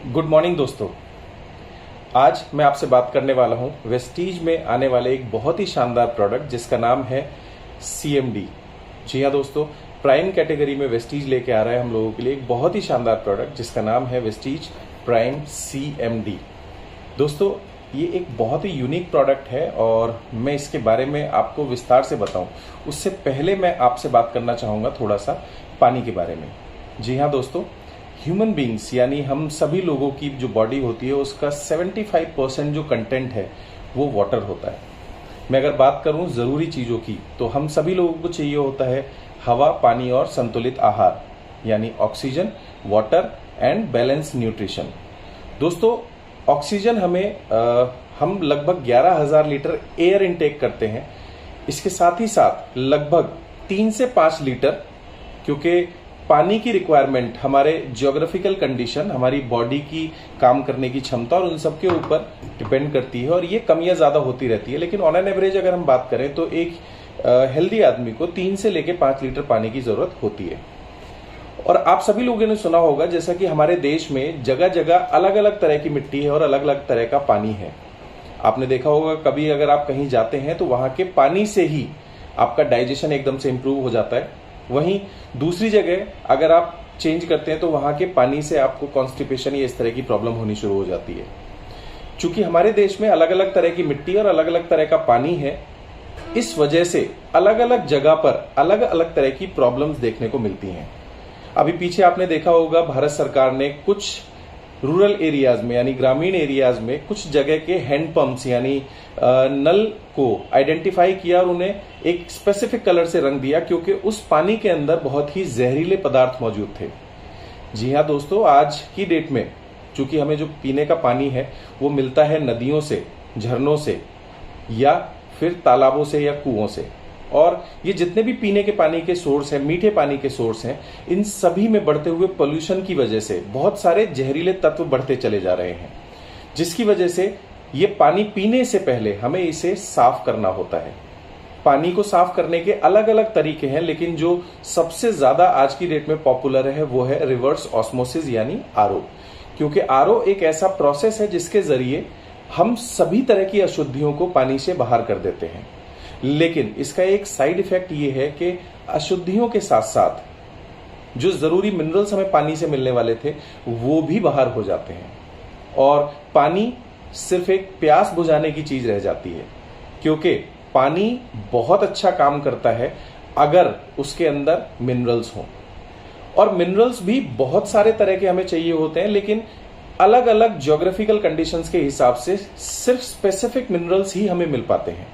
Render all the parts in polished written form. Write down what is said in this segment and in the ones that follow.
Good morning दोस्तों। आज मैं आपसे बात करने वाला हूं वेस्टीज में आने वाले एक बहुत ही शानदार प्रोडक्ट जिसका नाम है CMD। जी हाँ दोस्तों, प्राइम कैटेगरी में वेस्टीज लेके आ रहा है हम लोगों के लिए एक बहुत ही शानदार प्रोडक्ट जिसका नाम है वेस्टीज प्राइम CMD। दोस्तों, ये एक बहुत ही यूनिक प्रोडक्ट है और मैं इसके बारे में आपको विस्तार से बताऊं उससे पहले मैं आपसे बात करना चाहूँगा थोड़ा सा पानी के बारे में। जी हाँ दोस्तों, ह्यूमन बींग्स यानी हम सभी लोगों की जो बॉडी होती है उसका 75% जो कंटेंट है वो वाटर होता है। मैं अगर बात करूं ज़रूरी चीज़ों की तो हम सभी लोगों को चाहिए होता है हवा, पानी और संतुलित आहार यानी oxygen, water and balance nutrition. दोस्तों, ऑक्सीजन हम लगभग 11,000 लीटर एयर इनटेक करते हैं। इसके साथ ही साथ लगभग 3 से 5 लीटर, क्योंकि पानी की रिक्वायरमेंट हमारे जियोग्राफिकल कंडीशन, हमारी बॉडी की काम करने की क्षमता और उन सब के ऊपर डिपेंड करती है और ये कमियां ज्यादा होती रहती है। लेकिन ऑन एन एवरेज अगर हम बात करें तो एक हेल्दी आदमी को 3 से लेकर 5 लीटर पानी की जरूरत होती है। और आप सभी लोगों ने सुना होगा जैसा कि हमारे देश में जगह जगह अलग अलग तरह की मिट्टी है और अलग अलग तरह का पानी है। आपने देखा होगा कभी अगर आप कहीं जाते हैं तो वहां के पानी से ही आपका डाइजेशन एकदम से इंप्रूव हो जाता है। वहीं दूसरी जगह अगर आप चेंज करते हैं तो वहां के पानी से आपको कॉन्स्टिपेशन या इस तरह की प्रॉब्लम होनी शुरू हो जाती है। चूंकि हमारे देश में अलग अलग तरह की मिट्टी और अलग अलग तरह का पानी है, इस वजह से अलग अलग जगह पर अलग अलग तरह की प्रॉब्लम्स देखने को मिलती हैं। अभी पीछे आपने देखा होगा भारत सरकार ने कुछ रूरल एरियाज में यानी ग्रामीण एरियाज में कुछ जगह के हैंडपंप्स यानी नल को आइडेंटिफाई किया और उन्हें एक स्पेसिफिक कलर से रंग दिया, क्योंकि उस पानी के अंदर बहुत ही जहरीले पदार्थ मौजूद थे। जी हाँ दोस्तों, आज की डेट में चूंकि हमें जो पीने का पानी है वो मिलता है नदियों से, झरनों से या फिर तालाबों से या कुओं से, और ये जितने भी पीने के पानी के सोर्स हैं, मीठे पानी के सोर्स हैं, इन सभी में बढ़ते हुए पोल्यूशन की वजह से बहुत सारे जहरीले तत्व बढ़ते चले जा रहे हैं, जिसकी वजह से ये पानी पीने से पहले हमें इसे साफ करना होता है। पानी को साफ करने के अलग अलग तरीके हैं, लेकिन जो सबसे ज्यादा आज की डेट में पॉपुलर है वो है रिवर्स ऑस्मोसिस यानी RO। क्योंकि RO एक ऐसा प्रोसेस है जिसके जरिए हम सभी तरह की अशुद्धियों को पानी से बाहर कर देते हैं। लेकिन इसका एक साइड इफेक्ट ये है कि अशुद्धियों के साथ साथ जो जरूरी मिनरल्स हमें पानी से मिलने वाले थे वो भी बाहर हो जाते हैं और पानी सिर्फ एक प्यास बुझाने की चीज रह जाती है। क्योंकि पानी बहुत अच्छा काम करता है अगर उसके अंदर मिनरल्स हों, और मिनरल्स भी बहुत सारे तरह के हमें चाहिए होते हैं, लेकिन अलग अलग ज्योग्राफिकल कंडीशंस के हिसाब से सिर्फ स्पेसिफिक मिनरल्स ही हमें मिल पाते हैं।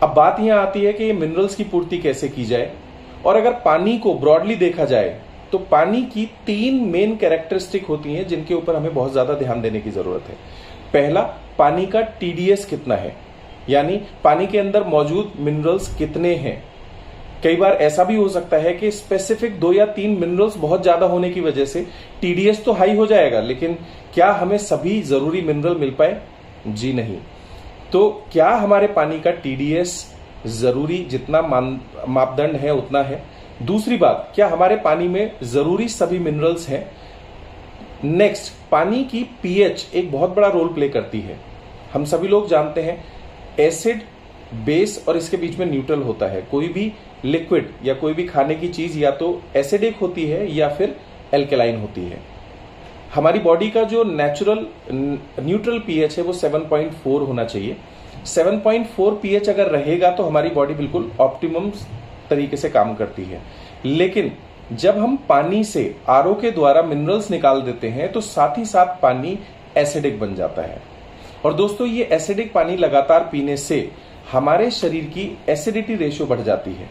अब बात यहां आती है कि ये मिनरल्स की पूर्ति कैसे की जाए। और अगर पानी को ब्रॉडली देखा जाए तो पानी की 3 मेन कैरेक्टरिस्टिक होती हैं जिनके ऊपर हमें बहुत ज्यादा ध्यान देने की जरूरत है। पहला, पानी का TDS कितना है, यानी पानी के अंदर मौजूद मिनरल्स कितने हैं। कई बार ऐसा भी हो सकता है कि स्पेसिफिक 2 या 3 मिनरल्स बहुत ज्यादा होने की वजह से TDS तो हाई हो जाएगा, लेकिन क्या हमें सभी जरूरी मिनरल मिल पाए? जी नहीं। तो क्या हमारे पानी का TDS जरूरी जितना मापदंड है उतना है? दूसरी बात, क्या हमारे पानी में जरूरी सभी मिनरल्स हैं? नेक्स्ट, पानी की pH एक बहुत बड़ा रोल प्ले करती है। हम सभी लोग जानते हैं एसिड, बेस और इसके बीच में न्यूट्रल होता है। कोई भी लिक्विड या कोई भी खाने की चीज या तो एसिडिक होती है या फिर एल्केलाइन होती है। हमारी बॉडी का जो नेचुरल न्यूट्रल pH है वो 7.4 होना चाहिए। 7.4 pH अगर रहेगा तो हमारी बॉडी बिल्कुल ऑप्टिमम तरीके से काम करती है। लेकिन जब हम पानी से RO के द्वारा मिनरल्स निकाल देते हैं तो साथ ही साथ पानी एसिडिक बन जाता है। और दोस्तों, ये एसिडिक पानी लगातार पीने से हमारे शरीर की एसिडिटी रेशियो बढ़ जाती है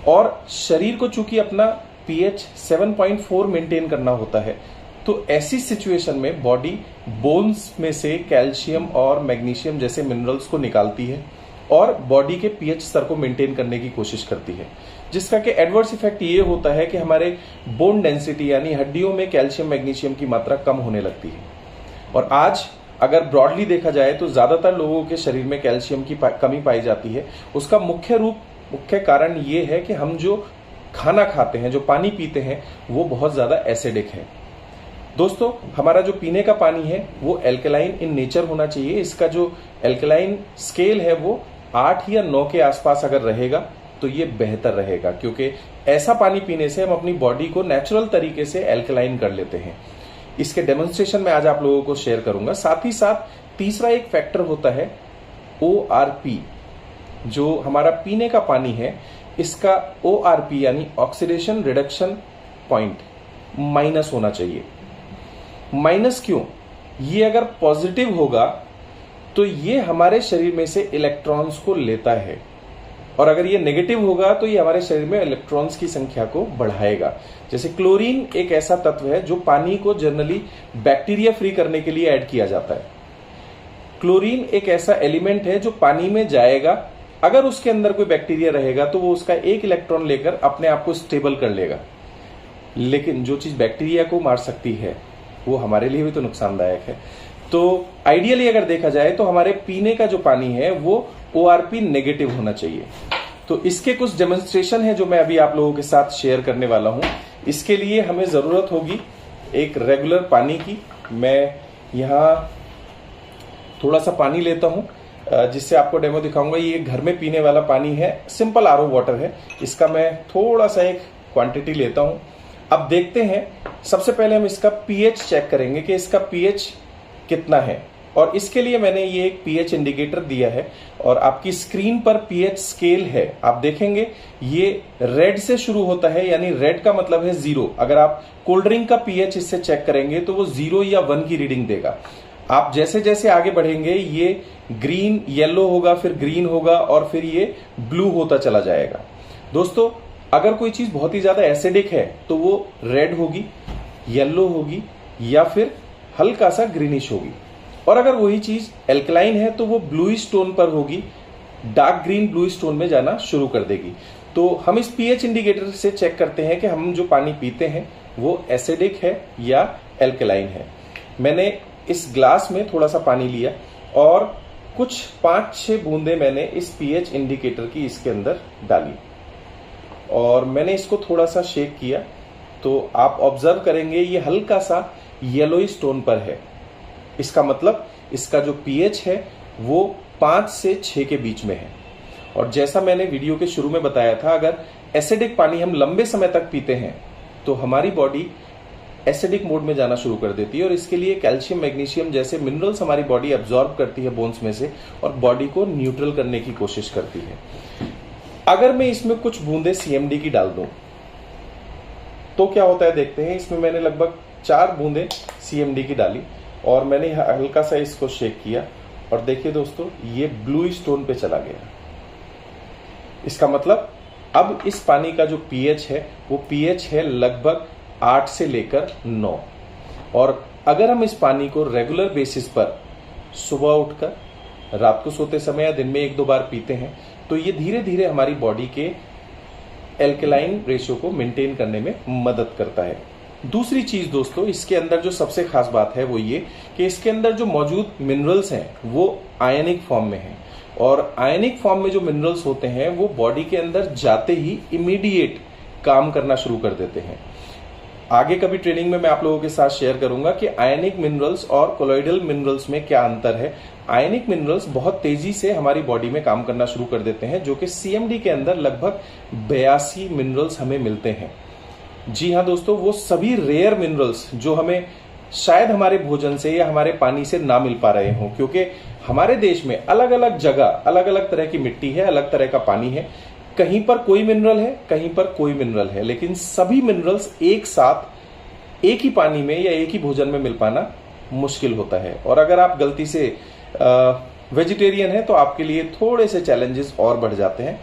और शरीर को चूंकि अपना pH 7.4 मेंटेन करना होता है, तो ऐसी सिचुएशन में बॉडी बोन्स में से कैल्शियम और मैग्नीशियम जैसे मिनरल्स को निकालती है और बॉडी के pH स्तर को मेंटेन करने की कोशिश करती है, जिसका कि एडवर्स इफेक्ट ये होता है कि हमारे बोन डेंसिटी यानी हड्डियों में कैल्शियम मैग्नीशियम की मात्रा कम होने लगती है। और आज अगर ब्रॉडली देखा जाए तो ज्यादातर लोगों के शरीर में कैल्शियम की कमी पाई जाती है। उसका मुख्य कारण ये है कि हम जो खाना खाते हैं, जो पानी पीते हैं, वो बहुत ज्यादा एसिडिक है। दोस्तों, हमारा जो पीने का पानी है वो एल्कलाइन इन नेचर होना चाहिए। इसका जो एल्कलाइन स्केल है वो 8 या 9 के आसपास अगर रहेगा तो ये बेहतर रहेगा, क्योंकि ऐसा पानी पीने से हम अपनी बॉडी को नेचुरल तरीके से एल्कलाइन कर लेते हैं। इसके डेमोन्स्ट्रेशन में आज आप लोगों को शेयर करूंगा। साथ ही साथ तीसरा एक फैक्टर होता है ORP, जो हमारा पीने का पानी है इसका ORP यानी ऑक्सीडेशन रिडक्शन पॉइंट माइनस होना चाहिए। माइनस क्यों? ये अगर पॉजिटिव होगा तो ये हमारे शरीर में से इलेक्ट्रॉन्स को लेता है, और अगर ये नेगेटिव होगा तो ये हमारे शरीर में इलेक्ट्रॉन्स की संख्या को बढ़ाएगा। जैसे क्लोरीन एक ऐसा तत्व है जो पानी को जनरली बैक्टीरिया फ्री करने के लिए ऐड किया जाता है। क्लोरीन एक ऐसा एलिमेंट है जो पानी में जाएगा, अगर उसके अंदर कोई बैक्टीरिया रहेगा तो वो उसका एक इलेक्ट्रॉन लेकर अपने आप को स्टेबल कर लेगा। लेकिन जो चीज बैक्टीरिया को मार सकती है वो हमारे लिए भी तो नुकसानदायक है। तो आइडियली अगर देखा जाए तो हमारे पीने का जो पानी है वो ORP नेगेटिव होना चाहिए। तो इसके कुछ डेमोन्स्ट्रेशन है जो मैं अभी आप लोगों के साथ शेयर करने वाला हूं। इसके लिए हमें जरूरत होगी एक रेगुलर पानी की। मैं यहां थोड़ा सा पानी लेता हूं जिससे आपको डेमो दिखाऊंगा। ये घर में पीने वाला पानी है, सिंपल RO वाटर है। इसका मैं थोड़ा सा एक क्वांटिटी लेता हूं। अब देखते हैं, सबसे पहले हम इसका pH चेक करेंगे कि इसका pH कितना है, और इसके लिए मैंने ये एक pH इंडिकेटर दिया है और आपकी स्क्रीन पर pH स्केल है। आप देखेंगे ये रेड से शुरू होता है, यानी रेड का मतलब है 0। अगर आप कोल्ड ड्रिंक का pH इससे चेक करेंगे तो वो 0 या 1 की रीडिंग देगा। आप जैसे जैसे आगे बढ़ेंगे ये ग्रीन येलो होगा, फिर ग्रीन होगा और फिर ये ब्लू होता चला जाएगा। दोस्तों, अगर कोई चीज बहुत ही ज्यादा एसिडिक है तो वो रेड होगी, येलो होगी या फिर हल्का सा ग्रीनिश होगी, और अगर वही चीज एल्कलाइन है तो वो ब्लूइश टोन पर होगी, डार्क ग्रीन ब्लूइश टोन में जाना शुरू कर देगी। तो हम इस pH इंडिकेटर से चेक करते हैं कि हम जो पानी पीते हैं वो एसिडिक है या एल्कलाइन है। मैंने इस ग्लास में थोड़ा सा पानी लिया और कुछ 5-6 बूंदे मैंने इस pH इंडिकेटर की इसके अंदर डाली और मैंने इसको थोड़ा सा शेक किया। तो आप ऑब्जर्व करेंगे ये हल्का सा येलोइश टोन पर है। इसका मतलब इसका जो pH है वो 5 से 6 के बीच में है। और जैसा मैंने वीडियो के शुरू में बताया था, अगर एसिडिक पानी हम लंबे समय तक पीते हैं तो हमारी बॉडी एसिडिक मोड में जाना शुरू कर देती है, और इसके लिए कैल्शियम, मैग्नीशियम जैसे मिनरल्स हमारी बॉडी एब्जॉर्ब करती है बोन्स में से और बॉडी को न्यूट्रल करने की कोशिश करती है। अगर मैं इसमें कुछ बूंदे CMD की डाल दूं तो क्या होता है देखते हैं। इसमें मैंने लगभग 4 बूंदे CMD की डाली और मैंने हल्का सा इसको शेक किया और देखिए दोस्तों ये ब्लूइश टोन पे चला गया। इसका मतलब अब इस पानी का जो pH है वो pH है लगभग 8 से लेकर 9। और अगर हम इस पानी को रेगुलर बेसिस पर सुबह उठकर, रात को सोते समय या दिन में 1-2 बार पीते हैं तो ये धीरे धीरे हमारी बॉडी के एल्कलाइन रेशियो को मेंटेन करने में मदद करता है। दूसरी चीज दोस्तों, इसके अंदर जो सबसे खास बात है वो ये कि इसके अंदर जो मौजूद मिनरल्स हैं वो आयनिक फॉर्म में हैं, और आयनिक फॉर्म में जो मिनरल्स होते हैं वो बॉडी के अंदर जाते ही इमीडिएट काम करना शुरू कर देते हैं। आगे कभी ट्रेनिंग में मैं आप लोगों के साथ शेयर करूंगा कि आयनिक मिनरल्स और कोलॉइडल मिनरल्स में क्या अंतर है। आयनिक मिनरल्स बहुत तेजी से हमारी बॉडी में काम करना शुरू कर देते हैं, जो कि CMD के अंदर लगभग 82 मिनरल्स हमें मिलते हैं। जी हाँ दोस्तों, वो सभी रेयर मिनरल्स जो हमें शायद हमारे भोजन से या हमारे पानी से ना मिल पा रहे हों, क्योंकि हमारे देश में अलग अलग जगह अलग अलग तरह की मिट्टी है, अलग तरह का पानी है। कहीं पर कोई मिनरल है, कहीं पर कोई मिनरल है, लेकिन सभी मिनरल्स एक साथ एक ही पानी में या एक ही भोजन में मिल पाना मुश्किल होता है। और अगर आप गलती से वेजिटेरियन है तो आपके लिए थोड़े से चैलेंजेस और बढ़ जाते हैं।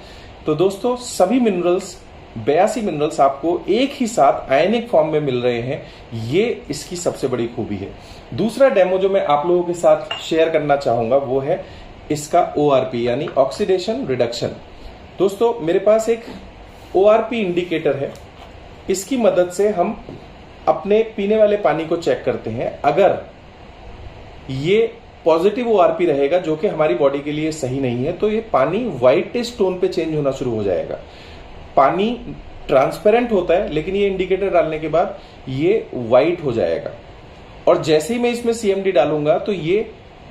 तो दोस्तों सभी मिनरल्स 82 मिनरल्स आपको एक ही साथ आयनिक फॉर्म में मिल रहे हैं, ये इसकी सबसे बड़ी खूबी है। दूसरा डेमो जो मैं आप लोगों के साथ शेयर करना चाहूंगा वो है इसका ORP यानी ऑक्सीडेशन रिडक्शन। दोस्तों मेरे पास एक ORP इंडिकेटर है, इसकी मदद से हम अपने पीने वाले पानी को चेक करते हैं। अगर ये पॉजिटिव ORP रहेगा जो कि हमारी बॉडी के लिए सही नहीं है, तो ये पानी व्हाइटिश टोन पे चेंज होना शुरू हो जाएगा। पानी ट्रांसपेरेंट होता है लेकिन ये इंडिकेटर डालने के बाद ये व्हाइट हो जाएगा। और जैसे ही मैं इसमें CMD डालूंगा तो ये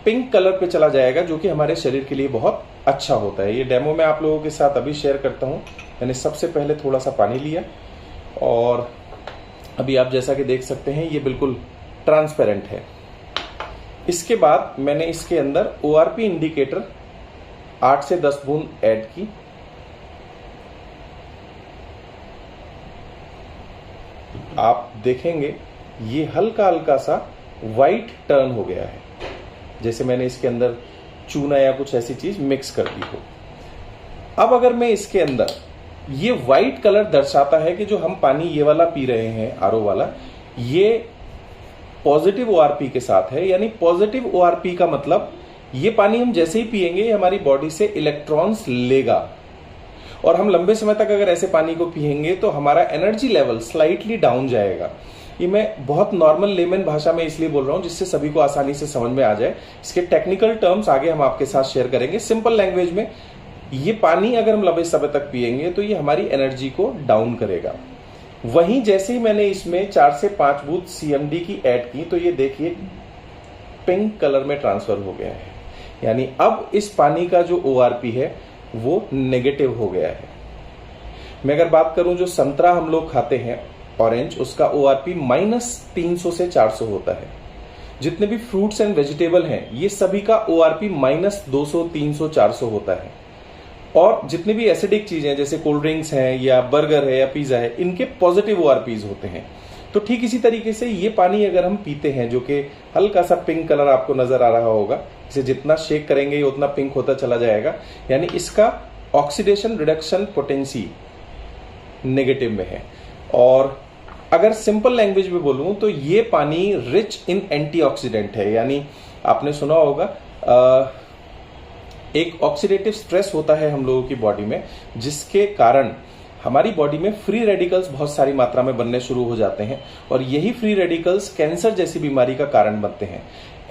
पिंक कलर पे चला जाएगा, जो कि हमारे शरीर के लिए बहुत अच्छा होता है। ये डेमो मैं आप लोगों के साथ अभी शेयर करता हूं। मैंने सबसे पहले थोड़ा सा पानी लिया और अभी आप जैसा कि देख सकते हैं ये बिल्कुल ट्रांसपेरेंट है। इसके बाद मैंने इसके अंदर ORP इंडिकेटर 8 से 10 बूंद ऐड की। आप देखेंगे ये हल्का हल्का सा वाइट टर्न हो गया है, जैसे मैंने इसके अंदर चूना या कुछ ऐसी चीज मिक्स कर दी हो। अब अगर मैं इसके अंदर, ये वाइट कलर दर्शाता है कि जो हम पानी ये वाला पी रहे हैं RO वाला, ये पॉजिटिव ORP के साथ है। यानी पॉजिटिव ORP का मतलब ये पानी हम जैसे ही पिएंगे ये हमारी बॉडी से इलेक्ट्रॉन्स लेगा, और हम लंबे समय तक अगर ऐसे पानी को पिएंगे तो हमारा एनर्जी लेवल स्लाइटली डाउन जाएगा। ये मैं बहुत नॉर्मल लेमन भाषा में इसलिए बोल रहा हूं जिससे सभी को आसानी से समझ में आ जाए। इसके टेक्निकल टर्म्स आगे हम आपके साथ शेयर करेंगे। सिंपल लैंग्वेज में ये पानी अगर हम लंबे समय तक पिएंगे तो ये हमारी एनर्जी को डाउन करेगा। वहीं जैसे ही मैंने इसमें 4 से 5 बूंद CMD की ऐड की तो ये देखिए पिंक कलर में ट्रांसफर हो गया है। यानी अब इस पानी का जो ORP है वो नेगेटिव हो गया है। मैं अगर बात करूं जो संतरा हम लोग खाते हैं ऑरेंज, उसका ORP -300 से 400 होता है। जितने भी फ्रूट्स एंड वेजिटेबल हैं ये सभी का ORP -200, 300, 400 होता है। और जितनी भी एसिडिक चीजें जैसे कोल्ड ड्रिंक्स हैं या बर्गर है या पिज्जा है, इनके पॉजिटिव ORPs होते हैं। तो ठीक इसी तरीके से ये पानी अगर हम पीते हैं, जो कि हल्का सा पिंक कलर आपको नजर आ रहा होगा, इसे जितना शेक करेंगे उतना पिंक होता चला जाएगा। यानी इसका ऑक्सीडेशन रिडक्शन पोटेंसी नेगेटिव में है। और अगर सिंपल लैंग्वेज में बोलूं तो ये पानी रिच इन एंटीऑक्सीडेंट है। यानी आपने सुना होगा एक ऑक्सीडेटिव स्ट्रेस होता है हम लोगों की बॉडी में, जिसके कारण हमारी बॉडी में फ्री रेडिकल्स बहुत सारी मात्रा में बनने शुरू हो जाते हैं, और यही फ्री रेडिकल्स कैंसर जैसी बीमारी का कारण बनते हैं।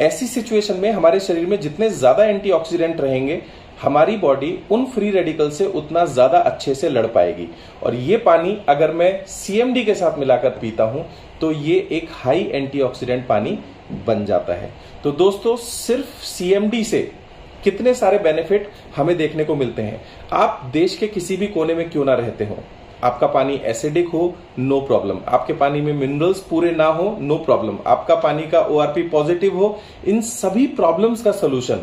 ऐसी सिचुएशन में हमारे शरीर में जितने ज्यादा एंटीऑक्सीडेंट रहेंगे, हमारी बॉडी उन फ्री रेडिकल से उतना ज्यादा अच्छे से लड़ पाएगी। और ये पानी अगर मैं CMD के साथ मिलाकर पीता हूं तो ये एक हाई एंटीऑक्सीडेंट पानी बन जाता है। तो दोस्तों, सिर्फ CMD से कितने सारे बेनिफिट हमें देखने को मिलते हैं। आप देश के किसी भी कोने में क्यों ना रहते हो, आपका पानी एसिडिक हो, नो प्रॉब्लम। आपके पानी में मिनरल्स पूरे ना हो, नो प्रॉब्लम। आपका पानी का ORP पॉजिटिव हो, इन सभी प्रॉब्लम्स का सोल्यूशन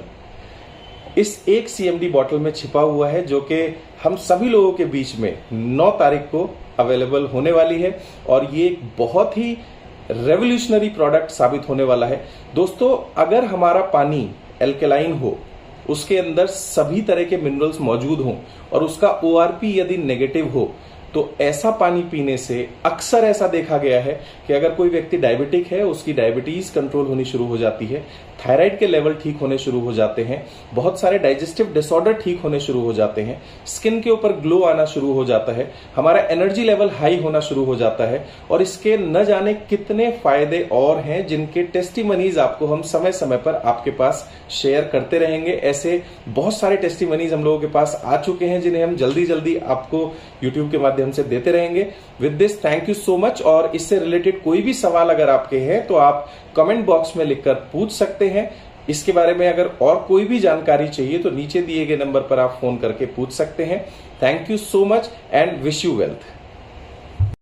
इस एक CMD बॉटल में छिपा हुआ है, जो कि हम सभी लोगों के बीच में 9 तारीख को अवेलेबल होने वाली है। और ये एक बहुत ही रेवोल्यूशनरी प्रोडक्ट साबित होने वाला है। दोस्तों, अगर हमारा पानी एल्कलाइन हो, उसके अंदर सभी तरह के मिनरल्स मौजूद हों, और उसका ORP यदि नेगेटिव हो, तो ऐसा पानी पीने से अक्सर ऐसा देखा गया है कि अगर कोई व्यक्ति डायबिटिक है, उसकी डायबिटीज कंट्रोल होनी शुरू हो जाती है, थायराइड के लेवल ठीक होने शुरू हो जाते हैं, बहुत सारे डाइजेस्टिव डिसऑर्डर ठीक होने शुरू हो जाते हैं, स्किन के ऊपर ग्लो आना शुरू हो जाता है, हमारा एनर्जी लेवल हाई होना शुरू हो जाता है। और इसके न जाने कितने फायदे और हैं, जिनके टेस्टिमनीज आपको हम समय समय पर आपके पास शेयर करते रहेंगे। ऐसे बहुत सारे टेस्टिमनीज हम लोगों के पास आ चुके हैं, जिन्हें हम जल्दी जल्दी आपको यूट्यूब के माध्यम से देते रहेंगे। With this, thank you so much. और इससे रिलेटेड कोई भी सवाल अगर आपके हैं तो आप कमेंट बॉक्स में लिखकर पूछ सकते हैं। इसके बारे में अगर और कोई भी जानकारी चाहिए तो नीचे दिए गए नंबर पर आप फोन करके पूछ सकते हैं। Thank you so much and wish you wealth.